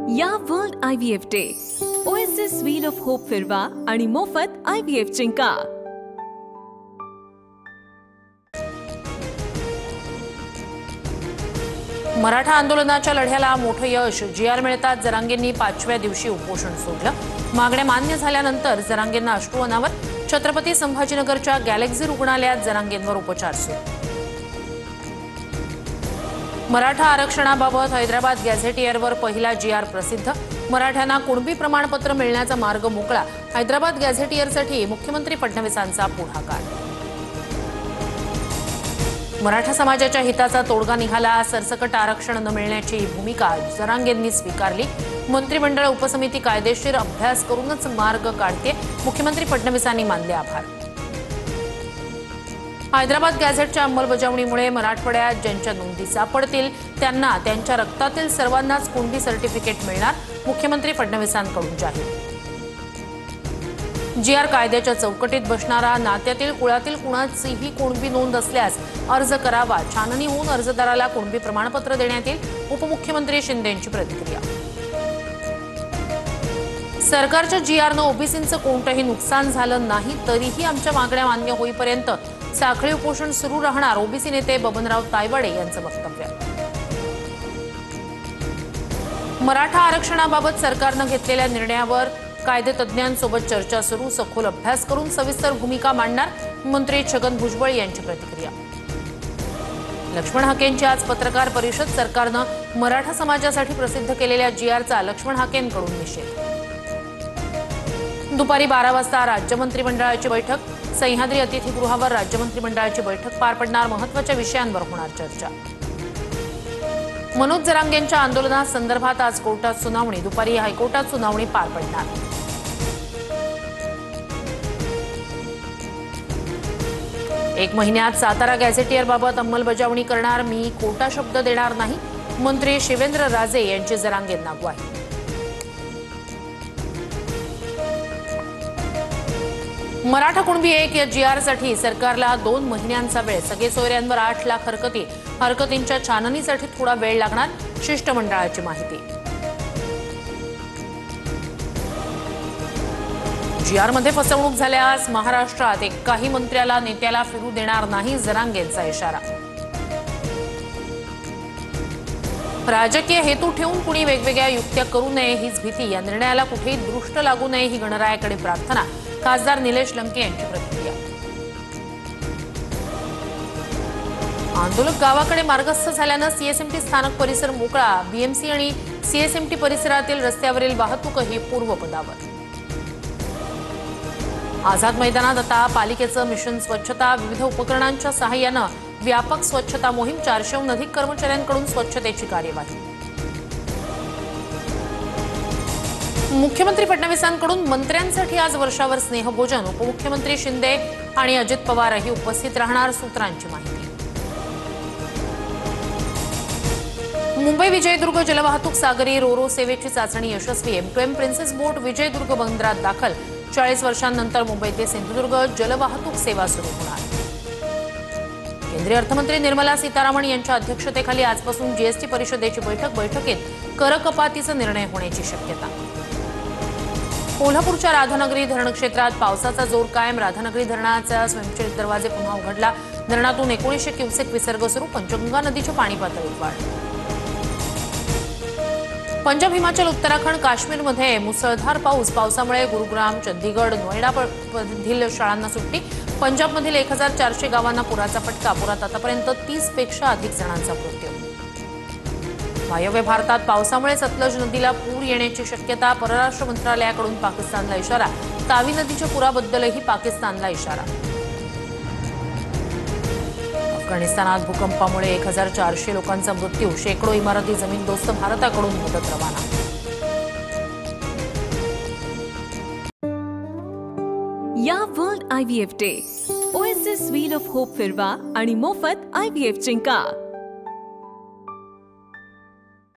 या world IVF day OSS wheel of hope फिरवा आणि मोफत IVF जिंका। मराठा आंदोलनाच्या लढ्याला मोठं यश। GR मिळताच जरांगेंनी 5व्या दिवशी उपोषण सोडलं। मागण्या मान्य झाल्यानंतर जरांगेंना अश्रू अनावर। छत्रपती संभाजीनगरच्या गॅलेक्सी रुग्णालयात जरांगेंवर उपचार सुरू। मराठा आरक्षणाबाबत हैदराबाद गॅझेटियरवर पहिला GR प्रसिद्ध। मराठ्यांना कुणबी प्रमाणपत्र मिळण्याचा मार्ग मोकळा। हैदराबाद गॅझेटियरसाठी मुख्यमंत्री फडणवीसांचा पुढाकार। मराठा समाजाच्या हिताचा तोडगा निघाला। सरसकट आरक्षण न मिळण्याची भूमिका जरांगेंनी स्वीकारली। मंत्रिमंडळ उपसमिती कायदेशीर अभ्यास करूनच मार्ग काढते। मुख्यमंत्री फडणवीसांनी मानले आभार। हैदराबाद गॅझेटच्या अंमलबजावणीमुळे मराठवाड्यात ज्यांच्या नोंदी सापडतील त्यांना त्यांच्या रक्तातील सर्वांनाच कुणबी सर्टिफिकेट मिळणार। मुख्यमंत्री फडणवीसांकडून जाहीर। GR कायद्याच्या चौकटीत बसणारा। नात्यातील कुळातील कुणाचीही कुणबी नोंद असल्यास अर्ज करावा। छाननी होऊन अर्जदाराला कुणबी प्रमाणपत्र देण्यात येईल। उपमुख्यमंत्री शिंदेंची प्रतिक्रिया। सरकारच्या GRनं ओबीसींचं कोणतंही नुकसान झालं नाही तरीही आमच्या मागण्या मान्य होईपर्यंत साखळी उपोषण सुरू राहणार। ओबीसी नेते बबनराव तायवाडे यांचं वक्तव्य। मराठा आरक्षणाबाबत सरकारनं घेतलेल्या निर्णयावर कायदेतज्ञांसोबत चर्चा सुरू। सखोल अभ्यास करून सविस्तर भूमिका मांडणार। मंत्री छगन भुजबळ यांची प्रतिक्रिया। लक्ष्मण हाकेंची आज पत्रकार परिषद। सरकारनं मराठा समाजासाठी प्रसिद्ध केलेल्या GRचा लक्ष्मण हाकेंकडून निषेध। दुपारी 12 वाजता राज्य मंत्रिमंडळाची बैठक। सह्याद्री अतिथीगृहावर राज्य मंत्रिमंडळाची बैठक पार पडणार। महत्त्वाच्या विषयांवर होणार चर्चा। मनोज जरांगेंच्या आंदोलनासंदर्भात आज कोर्टात सुनावणी। दुपारी हायकोर्टात सुनावणी पार पडणार। एक महिन्यात सातारा गॅझेटियरबाबत अंमलबजावणी करणार। मी खोटा शब्द देणार नाही। मंत्री शिवेंद्र राजे यांची जरांगेंना ग्वाही। मराठा कुणबी 1 या GRसाठी सरकारला 2 महिन्यांचा वेळ। सगळे सोयऱ्यांवर 8 लाख हरकती। हरकतींच्या छाननीसाठी थोडा वेळ लागणार। शिष्टमंडळाची माहिती। GRमध्ये फसवणूक झाल्यास महाराष्ट्रात एकाही मंत्र्याला नेत्याला फिरू देणार नाही। जरांगेंचा इशारा। राजकीय हेतू ठेवून कुणी वेगवेगळ्या युक्त्या करू नये हीच भीती। या निर्णयाला कुठेही दृष्ट लागू नये ही गणरायाकडे प्रार्थना। खासदार निलेश लंके यांची प्रतिक्रिया। आंदोलक गावाकडे मार्गस्थ झाल्यानं CSMT स्थानक परिसर मोकळा। BMC आणि CSMT परिसरातील रस्त्यावरील वाहतूकही पूर्वपदावर। आझाद मैदानात आता पालिकेचं मिशन स्वच्छता। विविध उपकरणांच्या सहाय्यानं व्यापक स्वच्छता मोहीम। 400हून अधिक कर्मचाऱ्यांकडून स्वच्छतेची कार्यवाही। मुख्यमंत्री फडणवीसांकडून मंत्र्यांसाठी आज वर्षावर स्नेहभोजन। उपमुख्यमंत्री शिंदे आणि अजित पवारही उपस्थित राहणार। सूत्रांची माहिती। मुंबई विजयदुर्ग जलवाहतूक सागरी रोरो सेवेची चाचणी यशस्वी। M2M प्रिन्सेस बोट विजयदुर्ग बंदरात दाखल। 40 वर्षांनंतर मुंबई ते सिंधुदुर्ग जलवाहतूक सेवा सुरू होणार। केंद्रीय अर्थमंत्री निर्मला सीतारामन यांच्या अध्यक्षतेखाली आजपासून GST परिषदेची बैठक। बैठकीत कर कपातीचा निर्णय होण्याची शक्यता। कोल्हापूरच्या राधानगरी धरण क्षेत्रात पावसाचा जोर कायम। राधानगरी धरणाचा स्वयंचलित दरवाजे पुन्हा उघडला। धरणातून 1900 क्युसेक विसर्ग सुरू। पंचगंगा नदीच्या पाणी पातळीत वाढ। पंजाब, हिमाचल, उत्तराखंड, काश्मीरमध्ये मुसळधार पाऊस। पावसामुळे गुरुग्राम, चंदीगड, नोएडामधील शाळांना सुट्टी। पंजाबमधील 1400 गावांना पुराचा फटका। पुरात आतापर्यंत 30 पेक्षा अधिक जणांचा मृत्यू। वायव्य भारतात पावसामुळे सतलज नदीला पूर येण्याची शक्यता। परराष्ट्र मंत्रालयाकडून पाकिस्तानला इशारा। तावी नदीच्या पुराबद्दलही पाकिस्तानला इशारा। अफगाणिस्तानात भूकंपामुळे 1400 लोकांचा मृत्यू। शेकडो इमारती जमीनदोस्त। भारताकडून मदत रवाना। या world IVF day OSS wheel of hope फिरवा आणि मोफत IVF जिंका।